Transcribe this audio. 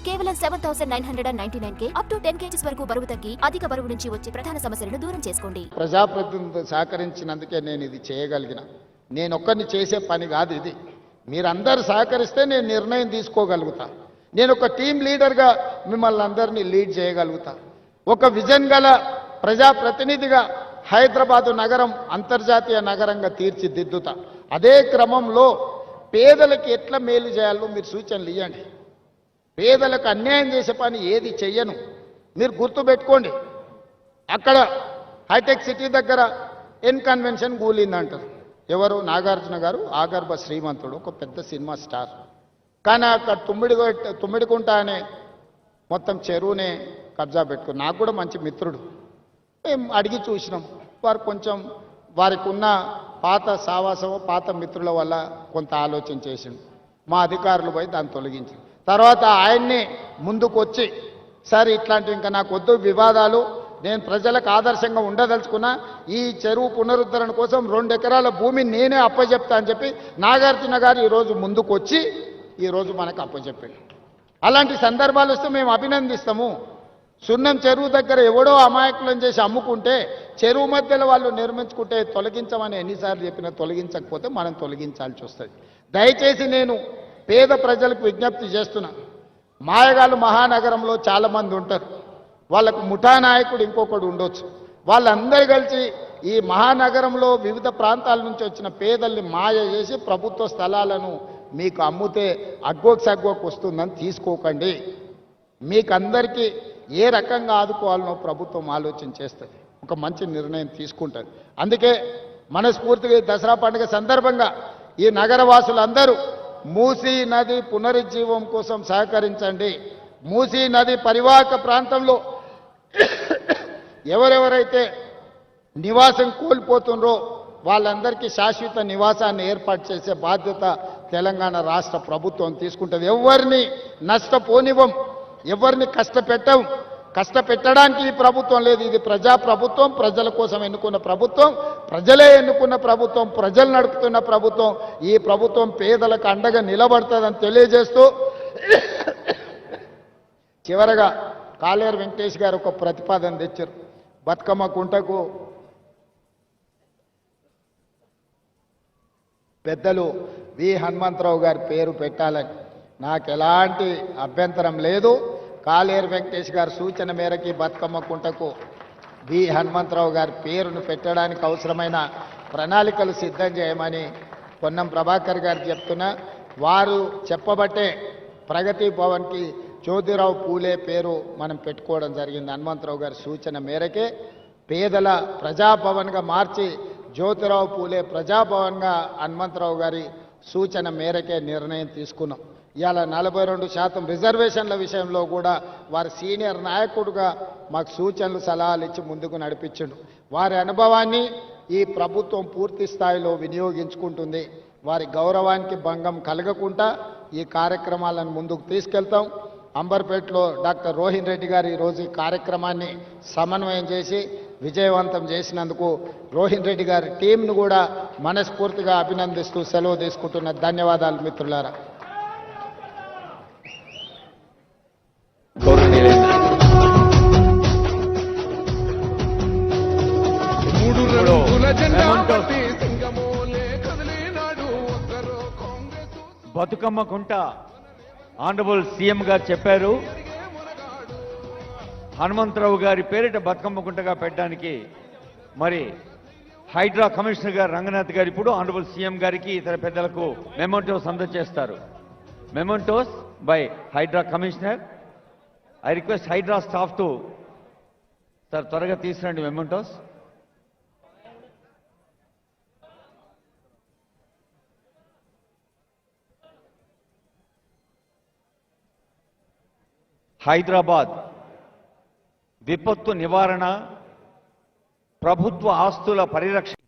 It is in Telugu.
కేవలం 7,999 అప్ టు 10 kgs వరకు బరువు తగ్గి అధిక బరువు నుంచి వచ్చే ప్రధాన సమస్యలను దూరం చేసుకోండి. ప్రజాప్రతినిధులు సహకరించినందుకే నేను ఇది చేయగలిగిన. నేను ఒక్కరిని చేసే పని కాదు ఇది. మీరందరూ సహకరిస్తే నేను నిర్ణయం తీసుకోగలుగుతా. నేను ఒక టీం లీడర్గా మిమ్మల్ని అందరినీ లీడ్ చేయగలుగుతా. ఒక విజన్ గల ప్రజాప్రతినిధిగా హైదరాబాదు నగరం అంతర్జాతీయ నగరంగా తీర్చిదిద్దుతా. అదే క్రమంలో పేదలకు ఎట్లా మేలు చేయాలో మీరు సూచనలు ఇవ్వండి. పేదలకు అన్యాయం చేసే పని ఏది చెయ్యను. మీరు గుర్తుపెట్టుకోండి, అక్కడ హైటెక్ సిటీ దగ్గర ఎన్ కన్వెన్షన్ కూలిందంటారు. ఎవరు? నాగార్జున గారు, ఆగర్భ శ్రీమంతుడు, ఒక పెద్ద సినిమా స్టార్. కానీ అక్కడ తుమ్మిడికుంట అనే మొత్తం చెరువునే కబ్జా పెట్టుకుని నాకు కూడా మంచి మిత్రుడు. మేము అడిగి చూసినాం. వారు కొంచెం వారికి ఉన్న పాత సావాసము పాత మిత్రుల వల్ల కొంత ఆలోచన చేసిండు. మా అధికారులు పోయి దాన్ని తొలగించింది. తర్వాత ఆయన్ని ముందుకు వచ్చి, సార్ ఇట్లాంటివి ఇంకా నాకు వద్దు వివాదాలు, నేను ప్రజలకు ఆదర్శంగా ఉండదలుచుకున్నా, ఈ చెరువు పునరుద్ధరణ కోసం 2 ఎకరాల భూమిని నేనే అప్పచెప్తా అని చెప్పి నాగార్జున గారు ఈరోజు ముందుకు వచ్చి ఈరోజు మనకు అప్పచెప్పాడు. అలాంటి సందర్భాలు వస్తే మేము అభినందిస్తాము. సున్నం చెరువు దగ్గర ఎవడో అమాయకులను చేసి అమ్ముకుంటే చెరువు మధ్యలో వాళ్ళు నిర్మించుకుంటే తొలగించమని ఎన్నిసార్లు చెప్పినా తొలగించకపోతే మనం తొలగించాల్సి వస్తుంది. దయచేసి నేను పేద ప్రజలకు విజ్ఞప్తి చేస్తున్నా. మాయగాళ్ళు మహానగరంలో చాలామంది ఉంటారు. వాళ్ళకు ముఠా నాయకుడు ఇంకొకడు ఉండొచ్చు. వాళ్ళందరూ కలిసి ఈ మహానగరంలో వివిధ ప్రాంతాల నుంచి వచ్చిన పేదల్ని మాయ చేసి ప్రభుత్వ స్థలాలను మీకు అమ్ముతే అగ్గోకి సగ్గోకి వస్తుందని తీసుకోకండి. మీకందరికీ ఏ రకంగా ఆదుకోవాలనో ప్రభుత్వం ఆలోచన చేస్తుంది, ఒక మంచి నిర్ణయం తీసుకుంటుంది. అందుకే మనస్ఫూర్తిగా దసరా పండుగ సందర్భంగా ఈ నగరవాసులందరూ మూసీ నది పునరుజ్జీవం కోసం సహకరించండి. మూసీ నది పరివాహక ప్రాంతంలో ఎవరెవరైతే నివాసం కోల్పోతుండ్రో వాళ్ళందరికీ శాశ్వత నివాసాన్ని ఏర్పాటు చేసే బాధ్యత తెలంగాణ రాష్ట్ర ప్రభుత్వం తీసుకుంటుంది. ఎవరిని నష్టపోనివ్వం, ఎవరిని కష్టపెట్టడానికి ఈ ప్రభుత్వం లేదు. ఇది ప్రజా ప్రభుత్వం, ప్రజల కోసం ఎన్నుకున్న ప్రభుత్వం, ప్రజలే ఎన్నుకున్న ప్రభుత్వం, ప్రజలు నడుపుతున్న ప్రభుత్వం. ఈ ప్రభుత్వం పేదలకు అండగా నిలబడుతుందని తెలియజేస్తూ చివరగా కాలేరు వెంకటేష్ గారు ఒక ప్రతిపాదన తెచ్చారు. బతుకమ్మ కుంటకు పెద్దలు వి హనుమంతరావు గారి పేరు పెట్టాలని. నాకు ఎలాంటి అభ్యంతరం లేదు. కాలేరు వెంకటేష్ గారి సూచన మేరకి బతుకమ్మ కుంటకు వి హనుమంతరావు గారి పేరును పెట్టడానికి అవసరమైన ప్రణాళికలు సిద్ధం చేయమని పొన్నం ప్రభాకర్ గారు చెప్తున్నా. వారు చెప్పబట్టే ప్రగతి భవన్కి జ్యోతిరావు పూలే పేరు మనం పెట్టుకోవడం జరిగింది. హనుమంతరావు గారి సూచన మేరకే పేదల ప్రజాభవన్గా మార్చి జ్యోతిరావు పూలే ప్రజాభవన్గా హనుమంతరావు గారి సూచన మేరకే నిర్ణయం తీసుకున్నాం. ఇవాళ 42% రిజర్వేషన్ల విషయంలో కూడా వారి సీనియర్ నాయకుడుగా మాకు సూచనలు సలహాలు ఇచ్చి ముందుకు నడిపించిండు. వారి అనుభవాన్ని ఈ ప్రభుత్వం పూర్తి స్థాయిలో వినియోగించుకుంటుంది. వారి గౌరవానికి భంగం కలగకుండా ఈ కార్యక్రమాలను ముందుకు తీసుకెళ్తాం. అంబర్పేటలో డాక్టర్ రోహిన్ రెడ్డి గారు ఈరోజు ఈ కార్యక్రమాన్ని సమన్వయం చేసి విజయవంతం చేసినందుకు రోహిన్ రెడ్డి గారి టీంను కూడా మనస్ఫూర్తిగా అభినందిస్తూ సెలవు తీసుకుంటున్న. ధన్యవాదాలు మిత్రులారా. బతుకమ్మ కుంట ఆనరబుల్ సీఎం గారు చెప్పారు, హనుమంతరావు గారి పేరిట బతుకమ్మ కుంటగా పెట్టడానికి మరి హైడ్రా కమిషనర్ గారు రంగనాథ్ గారు ఇప్పుడు ఆనరబుల్ సీఎం గారికి ఇతర పెద్దలకు మెమోంటోస్ అందజేస్తారు. Mementos by Hydra commissioner. I request Hydra staff to sir త్వరగా తీసుకురండి మెమోంటోస్. హైదరాబాద్ విపత్తు నివారణ ప్రభుత్వ ఆస్తుల పరిరక్షణ